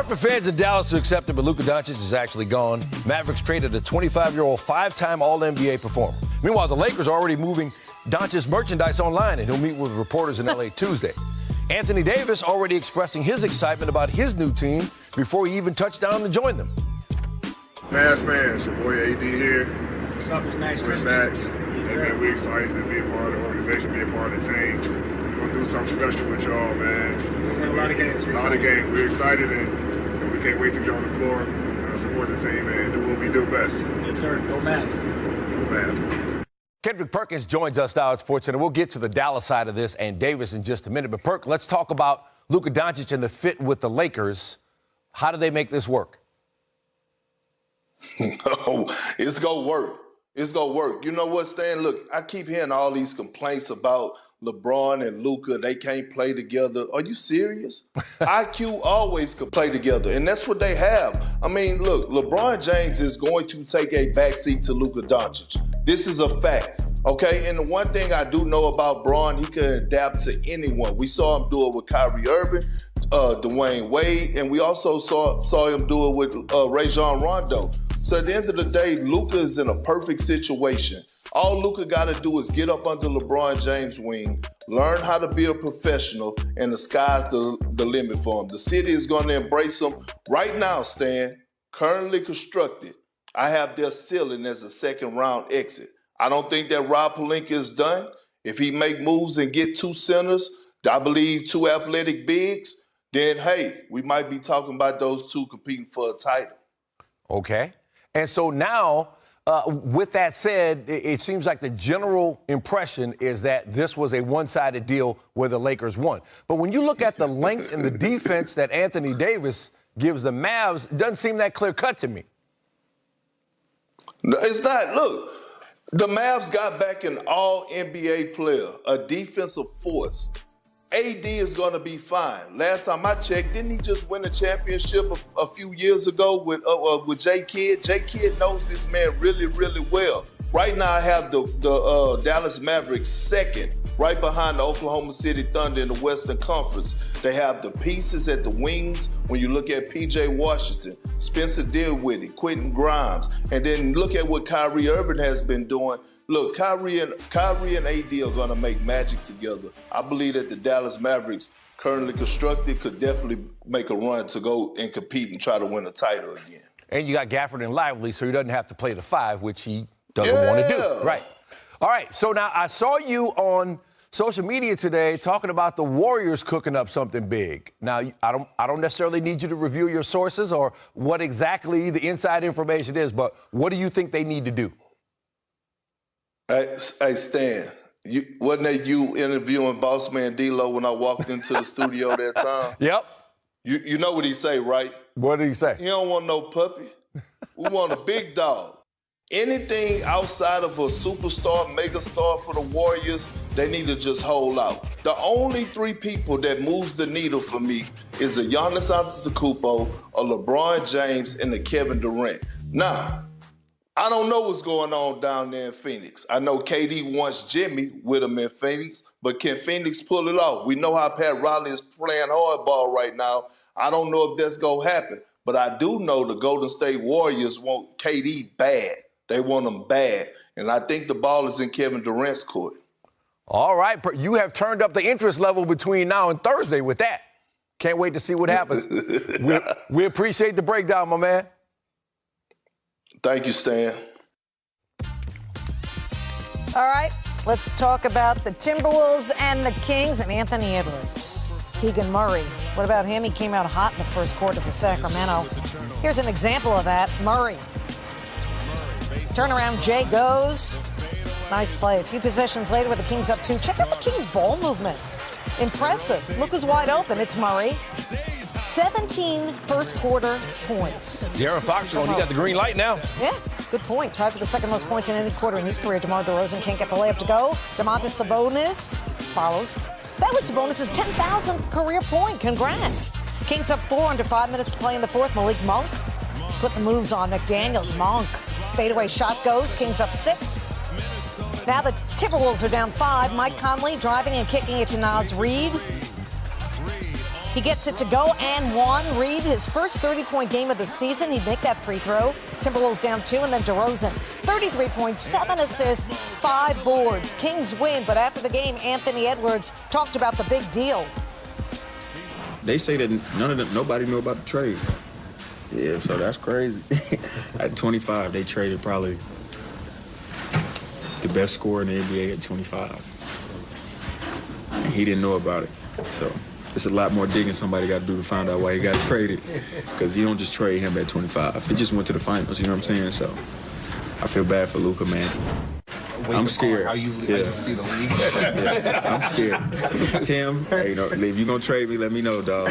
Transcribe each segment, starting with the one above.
hard for fans in Dallas to accept it, but Luka Doncic is actually gone. Mavericks traded a 25-year-old five-time All-NBA performer. Meanwhile, the Lakers are already moving Doncic's merchandise online, and he'll meet with reporters in L.A. Tuesday. Anthony Davis already expressing his excitement about his new team before he even touched down to join them. Mass fans, your boy AD here. What's up, it's Max Max. Yes, Man, we're excited to be a part of the organization, be a part of the team. We're going to do something special with y'all, man. We'll win a lot of games. We're excited, and we can't wait to get on the floor and support the team and do what we do best. Yes, sir. Go Mavs. Go Mavs. Kendrick Perkins joins us now at SportsCenter. We'll get to the Dallas side of this and Davis in just a minute. But, Perk, let's talk about Luka Doncic and the fit with the Lakers. How do they make this work? No, it's going to work. It's going to work. You know what, Stan? Look, I keep hearing all these complaints about LeBron and Luka. They can't play together. Are you serious? IQ always could play together, and that's what they have. I mean, look, LeBron James is going to take a backseat to Luka Doncic. This is a fact, okay? And the one thing I do know about Bron, he can adapt to anyone. We saw him do it with Kyrie Irving, Dwayne Wade, and we also saw him do it with Rajon Rondo. So at the end of the day, Luka is in a perfect situation. All Luka got to do is get up under LeBron James' wing, learn how to be a professional, and the sky's the limit for him. The city is going to embrace him. Right now, Stan, currently constructed, I have their ceiling as a second-round exit. I don't think that Rob Pelinka is done. If he make moves and get two centers, I believe two athletic bigs, then, hey, we might be talking about those two competing for a title. Okay. And so now, with that said, it seems like the general impression is that this was a one-sided deal where the Lakers won. But when you look at the length and the defense that Anthony Davis gives the Mavs, it doesn't seem that clear-cut to me. No, it's not. Look, the Mavs got back an all-NBA player, a defensive force. AD is going to be fine. Last time I checked, didn't he just win a championship a few years ago with J. Kidd? J. Kidd knows this man really, really well. Right now I have the Dallas Mavericks second, right behind the Oklahoma City Thunder in the Western Conference. They have the pieces at the wings when you look at P.J. Washington, Spencer Dinwiddie, Quentin Grimes, and then look at what Kyrie Irving has been doing. Look, Kyrie and AD are going to make magic together. I believe that the Dallas Mavericks, currently constructed, could definitely make a run to go and compete and try to win a title again. And you got Gafford and Lively, so he doesn't have to play the five, which he doesn't want to do. Right. All right, so now I saw you on social media today talking about the Warriors cooking up something big. Now, I don't necessarily need you to reveal your sources or what exactly the inside information is, but what do you think they need to do? Hey, Stan, wasn't that you interviewing Boss Man D-Lo when I walked into the studio that time? Yep. You know what he say, right? What did he say? He don't want no puppy. We want a big dog. Anything outside of a superstar, megastar for the Warriors, they need to just hold out. The only three people that moves the needle for me is a Giannis Antetokounmpo, a LeBron James, and a Kevin Durant. Now, I don't know what's going on down there in Phoenix. I know KD wants Jimmy with him in Phoenix, but can Phoenix pull it off? We know how Pat Riley is playing hardball right now. I don't know if that's going to happen, but I do know the Golden State Warriors want KD bad. They want him bad, and I think the ball is in Kevin Durant's court. All right, you have turned up the interest level between now and Thursday with that. Can't wait to see what happens. we appreciate the breakdown, my man. Thank you, Stan. All right, let's talk about the Timberwolves and the Kings and Anthony Edwards. Keegan Murray, what about him? He came out hot in the first quarter for Sacramento. Here's an example of that. Murray. Turnaround, Jay goes. Nice play. A few possessions later with the Kings up 2. Check out the Kings' ball movement. Impressive. Look who's wide open. It's Murray. 17 first quarter points. De'Aaron Fox, he got the green light now. Yeah, good point. Tied for the second most points in any quarter in his career. DeMar DeRozan can't get the layup to go. Domantas Sabonis follows. That was Sabonis' 10,000th career point. Congrats. Kings up 4 under 5 minutes to play in the fourth. Malik Monk put the moves on McDaniels. Monk. Fadeaway shot goes. Kings up 6. Now the Timberwolves are down 5. Mike Conley driving and kicking it to Naz Reid. He gets it to go and one. Reed, his first 30-point game of the season. He'd make that free throw. Timberwolves down 2, and then DeRozan, 33 points, 7 assists, 5 boards. Kings win, but after the game, Anthony Edwards talked about the big deal. They say that nobody knew about the trade. Yeah, so that's crazy. At 25, they traded probably the best scorer in the NBA at 25. And he didn't know about it. So it's a lot more digging somebody got to do to find out why he got traded. Because you don't just trade him at 25. He just went to the finals, you know what I'm saying? So I feel bad for Luka, man. I'm scared. How you see the league? Yeah, I'm scared. Tim, hey, if you're going to trade me, let me know, dog.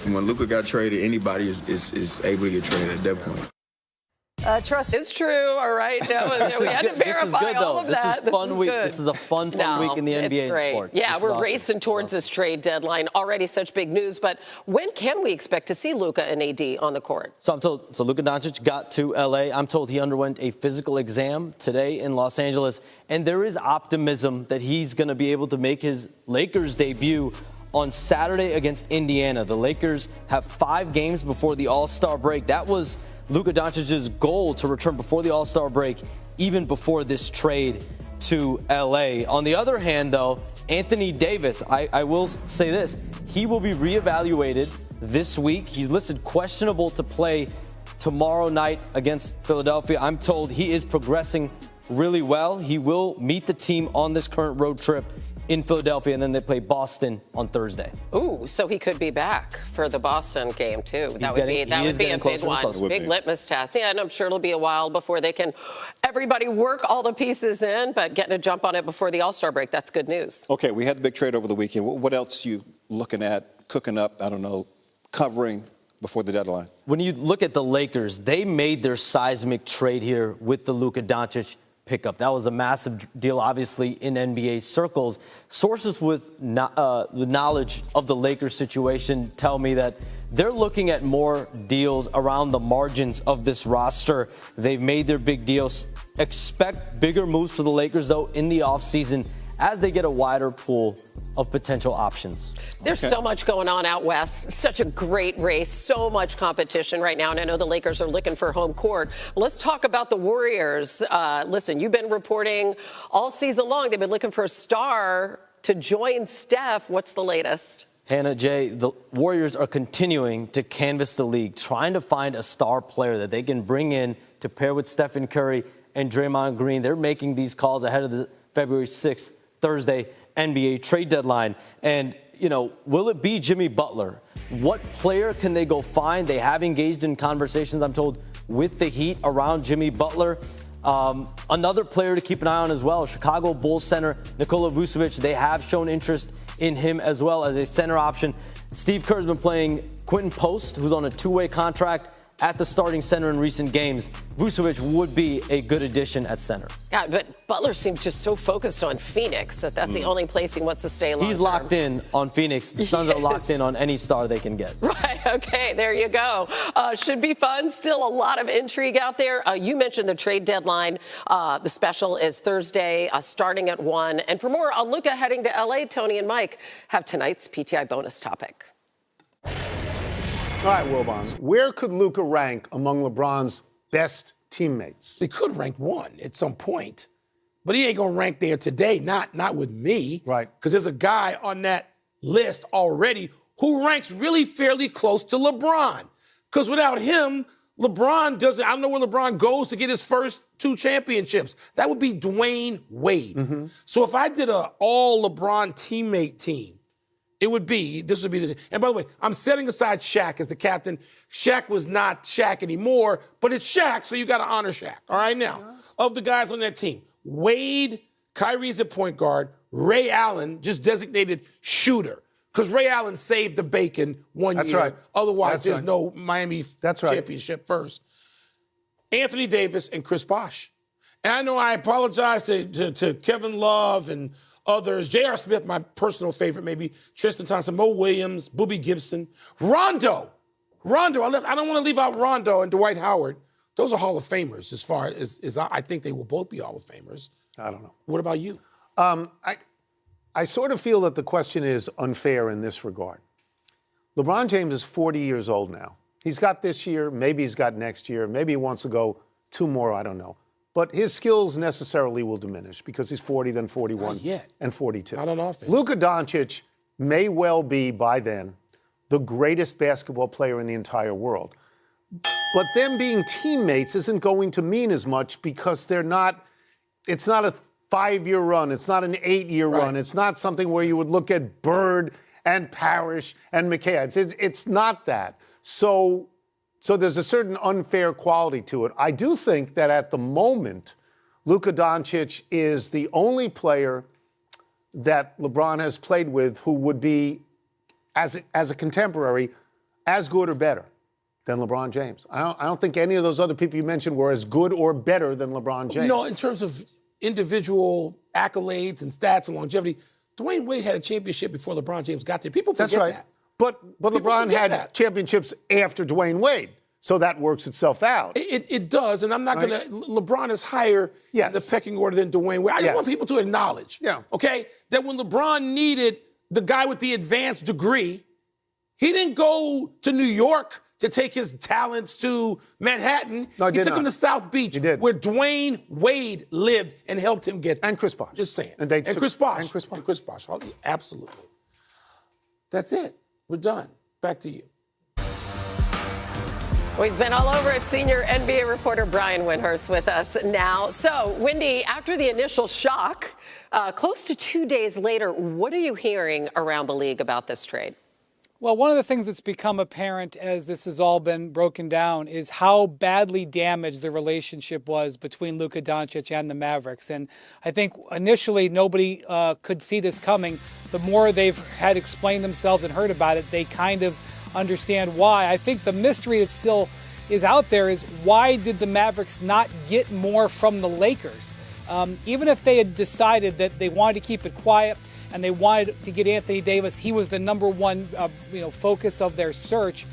When Luka got traded, anybody is able to get traded at that point. Trust. It's true, all right. We had to verify all of that. This is fun week. This is a fun week in the NBA and sports. Yeah, we're racing towards this trade deadline. Already such big news, but when can we expect to see Luka and AD on the court? So I'm told, Luka Doncic got to L.A. I'm told he underwent a physical exam today in Los Angeles, and there is optimism that he's going to be able to make his Lakers debut on Saturday against Indiana. The Lakers have 5 games before the All-Star break. That was Luka Doncic's goal, to return before the All-Star break, even before this trade to L.A. On the other hand, though, Anthony Davis, I will say this, he will be reevaluated this week. He's listed questionable to play tomorrow night against Philadelphia. I'm told he is progressing really well. He will meet the team on this current road trip in Philadelphia, and then they play Boston on Thursday. Ooh, so he could be back for the Boston game, too. That would be a big one, big litmus test. Yeah, and I'm sure it'll be a while before they can everybody work all the pieces in, but getting a jump on it before the All-Star break, that's good news. Okay, we had the big trade over the weekend. What else you looking at, cooking up, I don't know, covering before the deadline? When you look at the Lakers, they made their seismic trade here with the Luka Doncic pickup. That was a massive deal, obviously, in NBA circles. Sources with knowledge of the Lakers situation tell me that they're looking at more deals around the margins of this roster. They've made their big deals. Expect bigger moves for the Lakers, though, in the offseason as they get a wider pool of potential options. There's so much going on out west. Such a great race. So much competition right now. And I know the Lakers are looking for home court. Let's talk about the Warriors. Listen, you've been reporting all season long. They've been looking for a star to join Steph. What's the latest? Hannah, Jay, the Warriors are continuing to canvass the league, trying to find a star player that they can bring in to pair with Stephen Curry and Draymond Green. They're making these calls ahead of the February 6th, Thursday, NBA trade deadline. And, will it be Jimmy Butler? What player can they go find? They have engaged in conversations, I'm told, with the Heat around Jimmy Butler. Another player to keep an eye on as well, Chicago Bulls center Nikola Vucevic. They have shown interest in him as well as a center option. Steve Kerr's been playing Quentin Post, who's on a 2-way contract at the starting center in recent games. Vucevic would be a good addition at center. Yeah, but Butler seems just so focused on Phoenix that's the only place he wants to stay long. He's locked in on Phoenix. The Suns are locked in on any star they can get. Right, okay, there you go. Should be fun. Still a lot of intrigue out there. You mentioned the trade deadline. The special is Thursday, starting at 1. And for more on Luka heading to L.A., Tony and Mike have tonight's PTI bonus topic. All right, Wilbon, where could Luka rank among LeBron's best teammates? He could rank 1 at some point, but he ain't gonna rank there today. Not with me, right? Because there's a guy on that list already who ranks really fairly close to LeBron. Because without him, LeBron doesn't. I don't know where LeBron goes to get his first 2 championships. That would be Dwayne Wade. Mm-hmm. So if I did an all LeBron teammate team, this would be the, and by the way, I'm setting aside Shaq as the captain. Shaq was not Shaq anymore, but it's Shaq, so you got to honor Shaq. All right, now, of the guys on that team, Wade, Kyrie's at point guard, Ray Allen just designated shooter, because Ray Allen saved the bacon one year. Right. Otherwise, there's no Miami championship first. Anthony Davis and Chris Bosh. And I know I apologize to Kevin Love and others. J.R. Smith, my personal favorite, maybe. Tristan Thompson, Mo Williams, Boobie Gibson. Rondo, I don't want to leave out Rondo and Dwight Howard. Those are Hall of Famers as far as I think they will both be Hall of Famers. I don't know. What about you? I sort of feel that the question is unfair in this regard. LeBron James is 40 years old now. He's got this year, maybe he's got next year, maybe he wants to go 2 more, I don't know. But his skills necessarily will diminish because he's 40, then 41, and 42. Not on offense. Luka Doncic may well be, by then, the greatest basketball player in the entire world. But them being teammates isn't going to mean as much because it's not a 5-year run. It's not an 8-year run. It's not something where you would look at Bird and Parrish and McKay. It's not that. So there's a certain unfair quality to it. I do think that at the moment, Luka Doncic is the only player that LeBron has played with who would be, as a contemporary, as good or better than LeBron James. I don't think any of those other people you mentioned were as good or better than LeBron James. No, in terms of individual accolades and stats and longevity, Dwayne Wade had a championship before LeBron James got there. People forget that. But LeBron had championships after Dwayne Wade, so that works itself out. It does, and I'm not going to. LeBron is higher in the pecking order than Dwayne Wade. I just want people to acknowledge, okay, that when LeBron needed the guy with the advanced degree, he didn't go to New York to take his talents to Manhattan. He took him to South Beach, where Dwayne Wade lived and helped him get there. And Chris Bosh. Just saying. And Chris Bosh. And Chris Bosh. Absolutely. That's it. We're done. Back to you. Well, he's been all over it. Senior NBA reporter Brian Windhorst with us now. So, Wendy, after the initial shock, close to 2 days later, what are you hearing around the league about this trade? Well, one of the things that's become apparent as this has all been broken down is how badly damaged the relationship was between Luka Doncic and the Mavericks. And I think initially nobody could see this coming. The more they've had explained themselves and heard about it, they kind of understand why. I think the mystery that still is out there is why did the Mavericks not get more from the Lakers? Even if they had decided that they wanted to keep it quiet, and they wanted to get Anthony Davis. He was the number one focus of their search.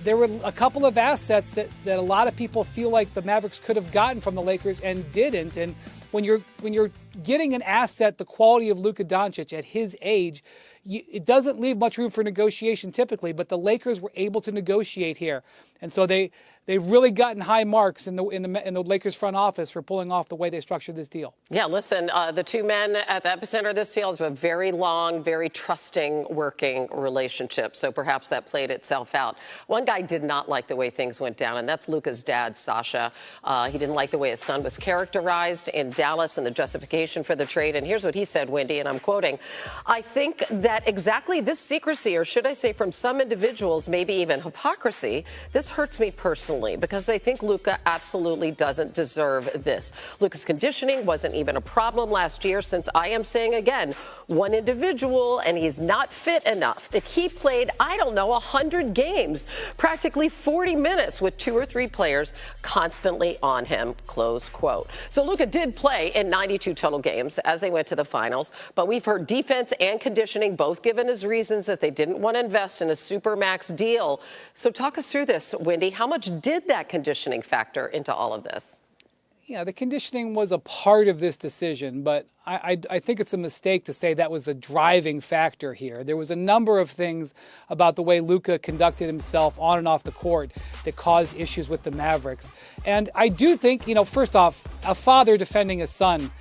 There were a couple of assets that a lot of people feel like the Mavericks could have gotten from the Lakers and didn't. And when you're getting an asset the quality of Luka Doncic at his age, it doesn't leave much room for negotiation typically, but the Lakers were able to negotiate here. And so they've really gotten high marks in the Lakers front office for pulling off the way they structured this deal. Yeah, listen, the two men at the epicenter of this deal have a very long, very trusting working relationship. So perhaps that played itself out. One guy did not like the way things went down, and that's Luka's dad, Sasha. He didn't like the way his son was characterized in Dallas and the justification for the trade. And here's what he said, Wendy, and I'm quoting, "I think that exactly this secrecy, or should I say from some individuals, maybe even hypocrisy, this hurts me personally because I think Luka absolutely doesn't deserve this. Luka's conditioning wasn't even a problem last year, since I am saying again, one individual, and he's not fit enough that he played, 100 games, practically 40 minutes with 2 or 3 players constantly on him," close quote. So Luka did play in 92 total games as they went to the finals, but we've heard defense and conditioning both given as reasons that they didn't want to invest in a supermax deal. So talk us through this, Wendy. How much did that conditioning factor into all of this? Yeah, the conditioning was a part of this decision, but I think it's a mistake to say that was a driving factor here. There was a number of things about the way Luka conducted himself on and off the court that caused issues with the Mavericks. And I do think, first off, a father defending his son,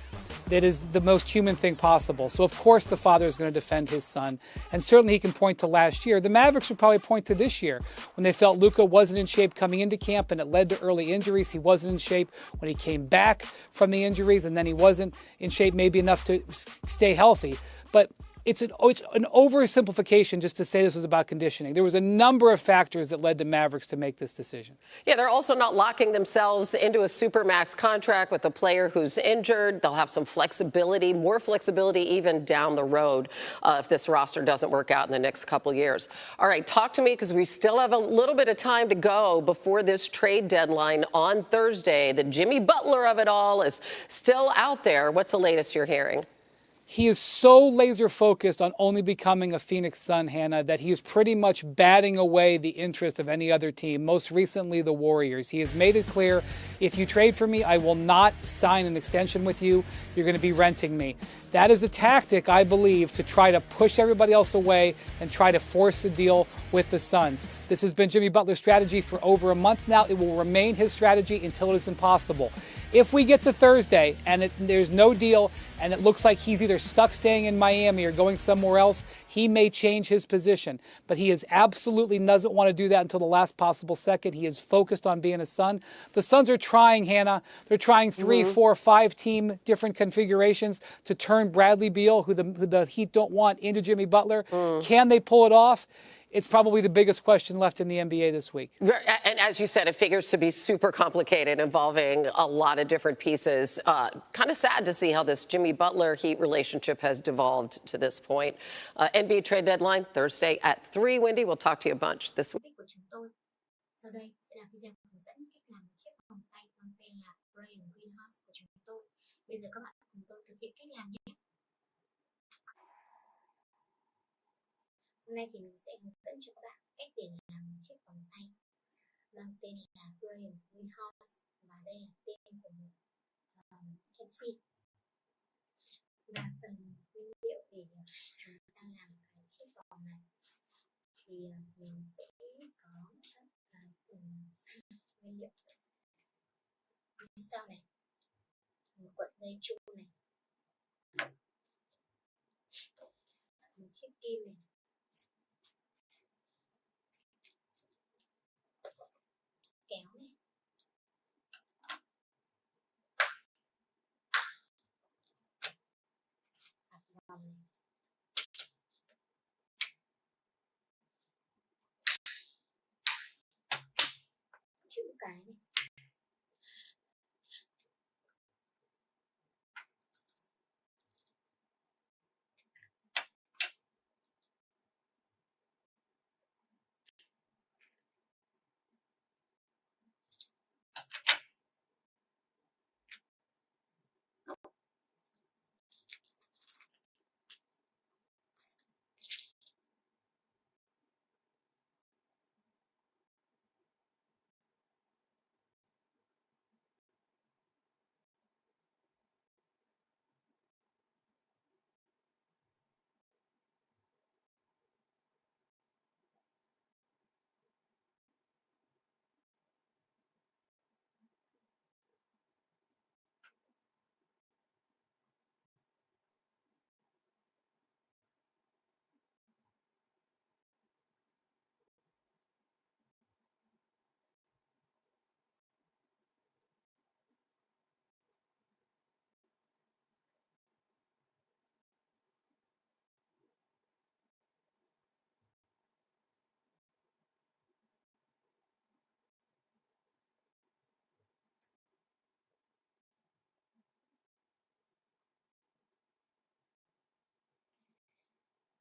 that is the most human thing possible. So, of course, the father is going to defend his son. And certainly he can point to last year. The Mavericks would probably point to this year when they felt Luka wasn't in shape coming into camp and it led to early injuries. He wasn't in shape when he came back from the injuries, and then he wasn't in shape maybe enough to stay healthy. But it's an oversimplification just to say this was about conditioning. There was a number of factors that led the Mavericks to make this decision. Yeah, they're also not locking themselves into a supermax contract with a player who's injured. They'll have some flexibility, more flexibility even down the road if this roster doesn't work out in the next couple years. All right, talk to me, because we still have a little bit of time to go before this trade deadline on Thursday. The Jimmy Butler of it all is still out there. What's the latest you're hearing? He is so laser focused on only becoming a Phoenix Sun, Hannah, that he is pretty much batting away the interest of any other team, most recently the Warriors. He has made it clear, if you trade for me, I will not sign an extension with you. You're going to be renting me. That is a tactic, I believe, to try to push everybody else away and try to force a deal with the Suns. This has been Jimmy Butler's strategy for over a month now. It will remain his strategy until it is impossible. If we get to Thursday and there's no deal and it looks like he's either stuck staying in Miami or going somewhere else, he may change his position. But he absolutely doesn't want to do that until the last possible second. He is focused on being a Sun. The Suns are trying, Hannah. They're trying 3, 4, 5 team different configurations to turn Bradley Beal, who the Heat don't want, into Jimmy Butler. Can they pull it off? It's probably the biggest question left in the NBA this week. And as you said, it figures to be super complicated, involving a lot of different pieces. Kind of sad to see how this Jimmy Butler-Heat relationship has devolved to this point. NBA trade deadline Thursday at 3. Wendy, we'll talk to you a bunch this week. Của chúng tôi. Sau đây sẽ là video hướng dẫn cách làm một chiếc vòng tay mang tên là windhorst của chúng tôi. Bây giờ các bạn cùng tôi thực hiện cách làm nhé. Hôm nay thì mình sẽ hướng dẫn cho các bạn cách để làm một chiếc vòng tay mang tên là windhorst, và đây là tên của một MC. Và phần nguyên liệu để chúng ta làm cái chiếc vòng này thì mình sẽ có các cái phần nguyên liệu như sau này: một cuộn dây chun này, một chiếc kim này, kéo này, hạt vòng này, chữ cái này,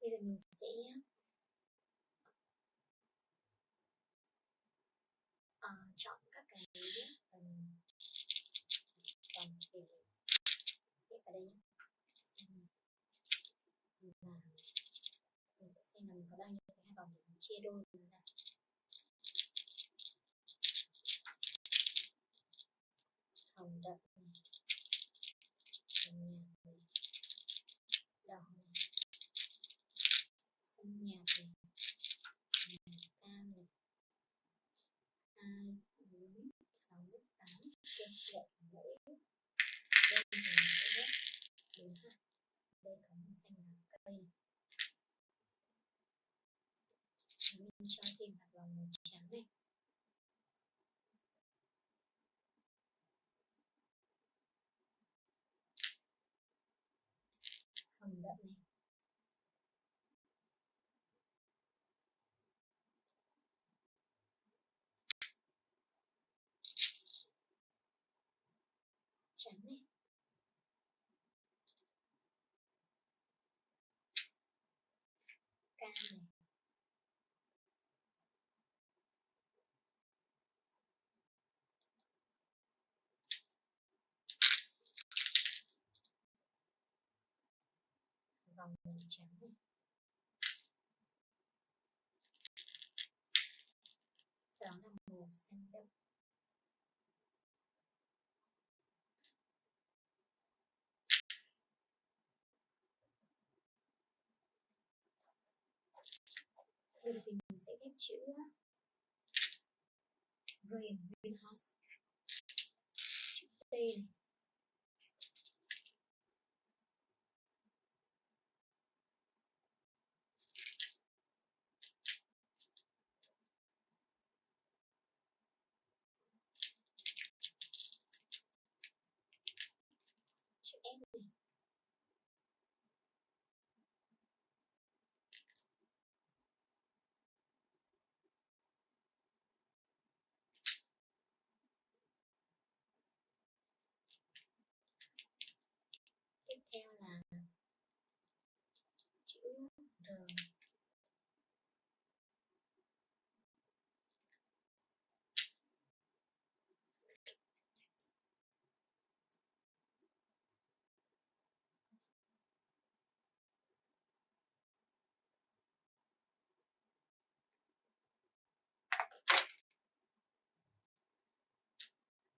bây giờ mình sẽ chọn các cái phần vòng để ghép vào đây nhé. Và mình sẽ xem là mình có bao nhiêu cái hai vòng để mình chia đôi ra. Hồng đậm này, hồng nhạt này, đỏ này, xanh nhạt này, cam này, 2, 4, 6, 8 cái gậy mỗi bên thì mình sẽ ghép 4 hạt. Đây có màu xanh là cây này. Mình cho thêm hạt vòng màu trắng này. Hồng đậm này. Trắng này. Cam này. vòng màu trắng này. Sau đó là màu xanh đậm. Bây giờ thì mình sẽ ghép chữ Draymon, windhorst, chữ T này. Chữ S này. Tiếp theo là chữ R.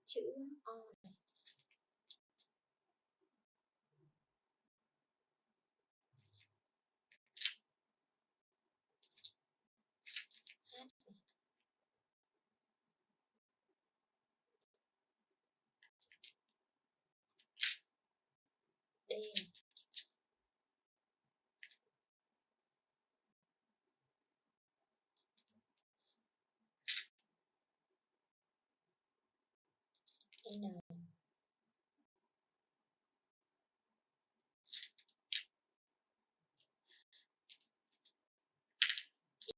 Chữ O này. H này. D này. N.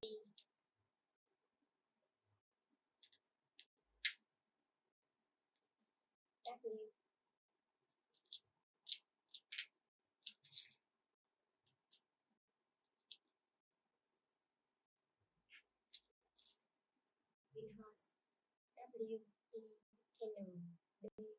I. W. Windhorst. W. E. N. D.